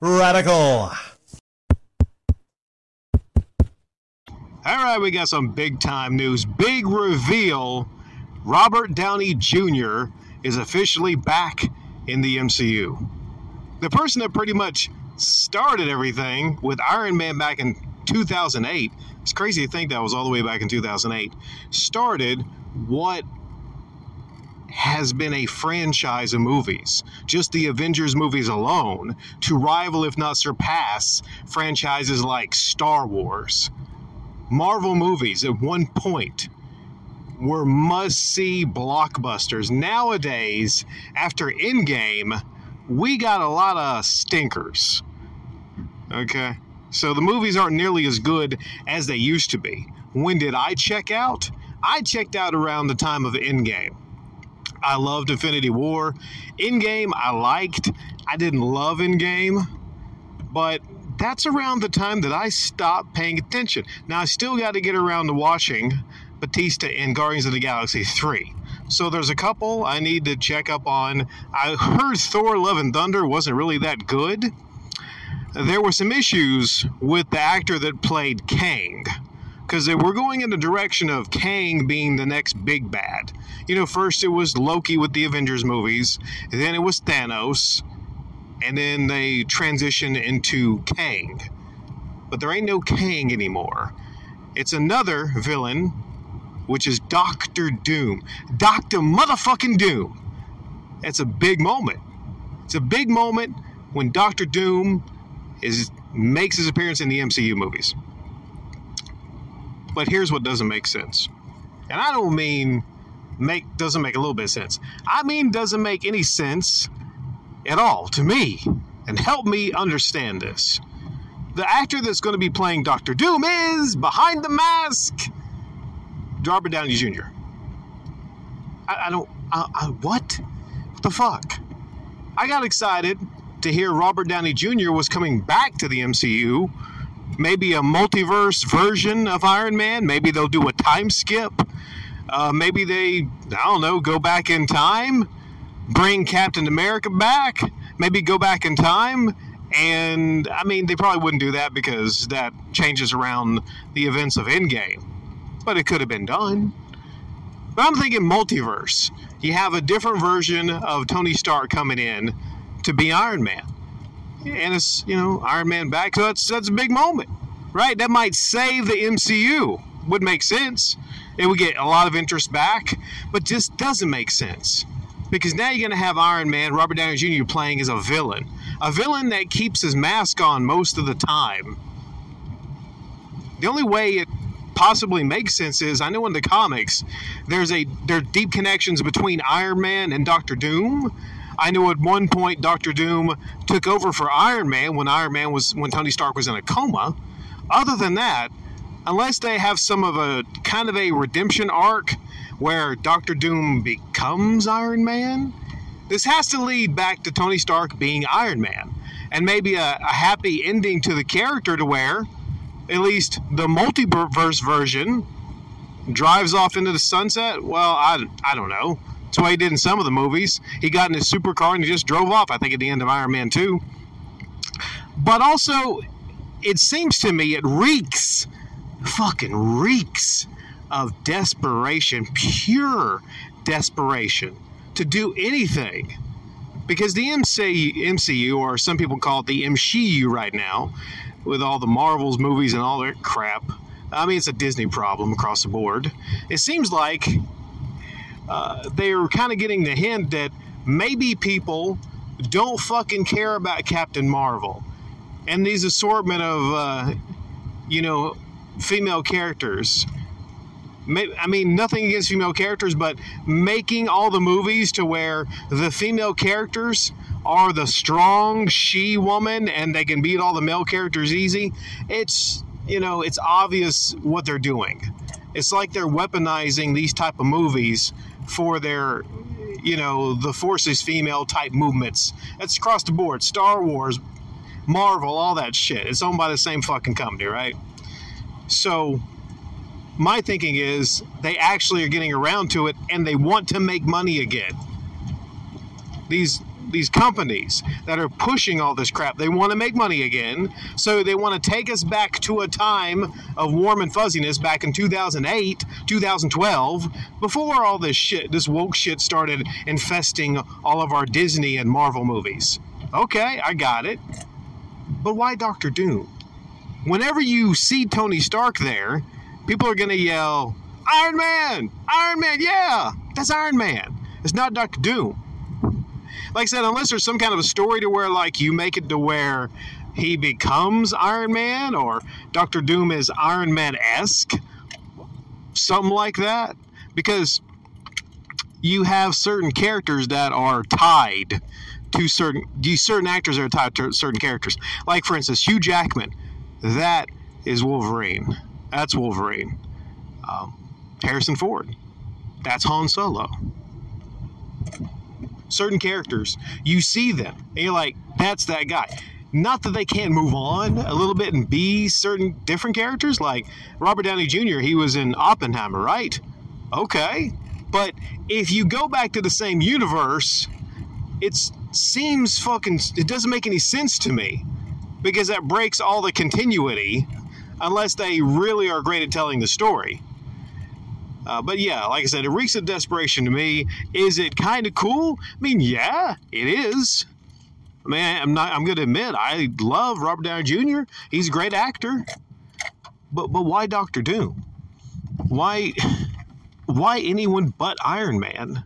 Radical. All right, we got some big time news. Big reveal. Robert Downey Jr. is officially back in the MCU. The person that pretty much started everything with Iron Man back in 2008, it's crazy to think that was all the way back in 2008, started what has been a franchise of movies, just the Avengers movies alone, to rival, if not surpass, franchises like Star Wars. Marvel movies at one point were must-see blockbusters. Nowadays, after Endgame, we got a lot of stinkers. Okay? So the movies aren't nearly as good as they used to be. When did I check out? I checked out around the time of Endgame. I loved Infinity War. Endgame, I liked. I didn't love Endgame, but that's around the time that I stopped paying attention. Now, I still got to get around to watching Batista in Guardians of the Galaxy 3. So there's a couple I need to check up on. I heard Thor Love and Thunder wasn't really that good. There were some issues with the actor that played Kang, because they were going in the direction of Kang being the next big bad. You know, first it was Loki with the Avengers movies, then it was Thanos, and then they transitioned into Kang. But there ain't no Kang anymore. It's another villain, which is Doctor Doom. Doctor motherfucking Doom. It's a big moment. It's a big moment when Doctor Doom makes his appearance in the MCU movies. But here's what doesn't make sense. And I don't mean doesn't make a little bit of sense. I mean doesn't make any sense at all to me. And help me understand this. The actor that's going to be playing Doctor Doom is, behind the mask, Robert Downey Jr. What? What the fuck? I got excited to hear Robert Downey Jr. was coming back to the MCU. Maybe a multiverse version of Iron Man. Maybe they'll do a time skip. Maybe they, I don't know, go back in time, bring Captain America back, maybe go back in time. And, I mean, they probably wouldn't do that because that changes around the events of Endgame. But it could have been done. But I'm thinking multiverse. You have a different version of Tony Stark coming in to be Iron Man. And it's, you know, Iron Man back. So that's a big moment, right? That might save the MCU. Would make sense. It would get a lot of interest back, but just doesn't make sense. Because now you're going to have Iron Man, Robert Downey Jr. playing as a villain. A villain that keeps his mask on most of the time. The only way it possibly makes sense is, I know in the comics, there are deep connections between Iron Man and Doctor Doom. I know at one point Doctor Doom took over for Iron Man when Tony Stark was in a coma. Other than that, unless they have some of a kind of a redemption arc where Doctor Doom becomes Iron Man, this has to lead back to Tony Stark being Iron Man. And maybe a happy ending to the character to where, at least the multiverse version, drives off into the sunset. Well, I don't know. That's what he did in some of the movies. He got in his supercar and he just drove off, I think, at the end of Iron Man 2. But also, it seems to me it fucking reeks of desperation, pure desperation, to do anything. Because the MCU, or some people call it the MCU right now, with all the Marvels movies and all that crap, I mean, it's a Disney problem across the board. It seems like they're kind of getting the hint that maybe people don't fucking care about Captain Marvel. And these assortment of, female characters. I mean, nothing against female characters, but making all the movies to where the female characters are the strong she-woman and they can beat all the male characters easy. It's obvious what they're doing. It's like they're weaponizing these type of movies for their, the Forces female type movements. That's across the board. Star Wars, Marvel, all that shit. It's owned by the same fucking company, right? So my thinking is they actually are getting around to it and they want to make money again. These these companies that are pushing all this crap. They want to make money again, so they want to take us back to a time of warm and fuzziness back in 2008, 2012, before all this shit, this woke shit started infesting all of our Disney and Marvel movies. Okay, I got it. But why Doctor Doom? Whenever you see Tony Stark there, people are going to yell, Iron Man! Iron Man, yeah! That's Iron Man. It's not Doctor Doom. Like I said, unless there's some kind of a story to where, like, you make it to where he becomes Iron Man, or Doctor Doom is Iron Man-esque, something like that. Because you have certain characters that are tied to certain actors that are tied to certain characters. Like, for instance, Hugh Jackman. That is Wolverine. That's Wolverine. Harrison Ford. That's Han Solo. Certain characters, you see them, and you're like, that's that guy. Not that they can't move on a little bit and be certain different characters. Like Robert Downey Jr., he was in Oppenheimer, right? Okay. But if you go back to the same universe, it doesn't make any sense to me. Because that breaks all the continuity, unless they really are great at telling the story. But yeah, like I said, it reeks of desperation to me. Is it kind of cool? I mean, yeah, it is. I mean, I'm going to admit, I love Robert Downey Jr. He's a great actor. But why Doctor Doom? Why anyone but Iron Man?